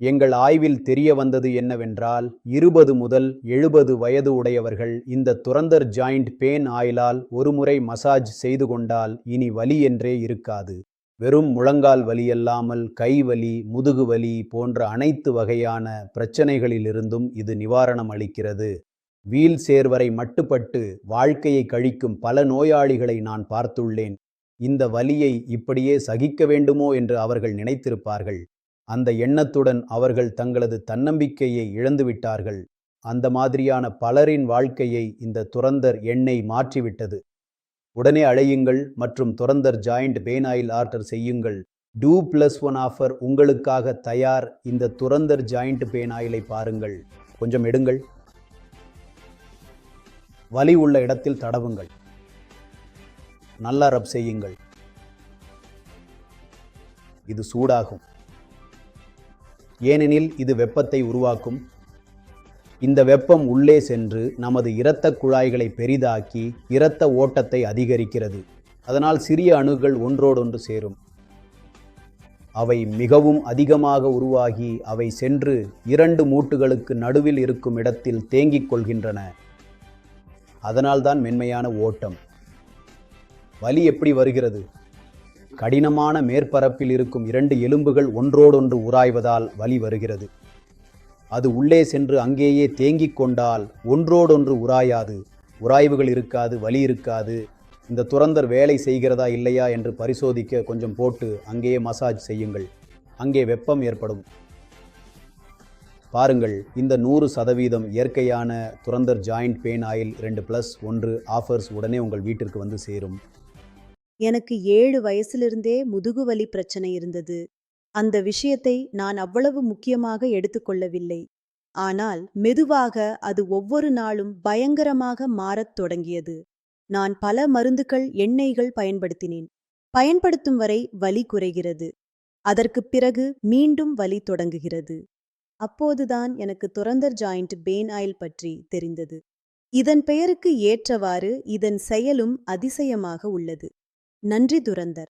எங்கள் ஆய்வில் தெரிய வந்தது என்னவென்றால் 20 முதல் 70 வயது உடையவர்கள் இந்த துரந்தர் ஜாயிண்ட் பேன் ஆயிலால் ஒருமுறை மசாஜ் செய்து கொண்டால் இனி வலி என்றே இருக்காது. வெறும் முழங்கால் வலியல்லாமல் கை வலி, முதுகு வலி போன்ற அனைத்து வகையான பிரச்சனைகளிலிருந்தும் இது நிவாரணம் அளிக்கிறது. வீல் சேர் வரை மட்டுப்பட்டு வாழ்க்கையை கழிக்கும் பல நோயாளிகளை நான் பார்த்துள்ளேன். இந்த வலியை இப்படியே சகிக்க வேண்டுமோ என்று அவர்கள் நினைத்திருப்பார்கள். அந்த எண்ணத்துடன் அவர்கள் தங்களது தன்னம்பிக்கையை இழந்துவிட்டார்கள். அந்த மாதிரியான பலரின் வாழ்க்கையை இந்த துரந்தர் எண்ணெய் மாற்றிவிட்டது. உடனே அழையுங்கள் மற்றும் துரந்தர் ஜாயிண்ட் பேன் ஆயில் ஆர்டர் செய்யுங்கள். 2+1 ஆஃபர் உங்களுக்காக தயார். இந்த துரந்தர் ஜாயிண்ட் பேன் ஆயிலை பாருங்கள். கொஞ்சம் எடுங்கள். வலி உள்ள இடத்தில் தடவுங்கள். நல்லா ரப் செய்யுங்கள். இது சூடாகும், ஏனெனில் இது வெப்பத்தை உருவாக்கும். இந்த வெப்பம் உள்ளே சென்று நமது இரத்த குழாய்களை பெரிதாக்கி இரத்த ஓட்டத்தை அதிகரிக்கிறது. அதனால் சிறிய அணுக்கள் ஒன்றோடொன்று சேரும். அவை மிகவும் அதிகமாக உருவாகி அவை சென்று 2 மூட்டுகளுக்கு நடுவில் இருக்கும் இடத்தில் தேங்கிக் கொள்கின்றன. அதனால்தான் மென்மையான ஓட்டம். வலி எப்படி வருகிறது? கடினமான மேற்பரப்பில் இருக்கும் 2 எலும்புகள் ஒன்றோடொன்று உராய்வதால் வலி வருகிறது. அது உள்ளே சென்று அங்கேயே தேங்கிக் கொண்டால் ஒன்றோடொன்று உராயாது. உராய்வுகள் இருக்காது, வலி இருக்காது. இந்த துரந்தர் வேலை செய்கிறதா இல்லையா என்று பரிசோதிக்க கொஞ்சம் போட்டு அங்கேயே மசாஜ் செய்யுங்கள். அங்கே வெப்பம் ஏற்படும். பாருங்கள், இந்த 100% இயற்கையான Durandhar joint pain oil 2+1 offers உடனே உங்கள் வீட்டிற்கு வந்து சேரும். எனக்கு 7 வயசிலிருந்தே முதுகுவலி பிரச்சனை இருந்தது. அந்த விஷயத்தை நான் அவ்வளவு முக்கியமாக எடுத்துக்கொள்ளவில்லை. ஆனால் மெதுவாக அது ஒவ்வொரு நாளும் பயங்கரமாக மாறத் தொடங்கியது. நான் பல மருந்துகள், எண்ணெய்கள் பயன்படுத்தினேன். பயன்படுத்தும் வரை வலி குறைகிறது. அதற்குப் பிறகு மீண்டும் வலி தொடங்குகிறது. அப்போதுதான் எனக்கு துரந்தர் ஜாயிண்ட் பேன் ஆயில் பற்றி தெரிந்தது. இதன் பெயருக்கு ஏற்றவாறு இதன் செயலும் அதிசயமாக உள்ளது. நன்றி துரந்தர்.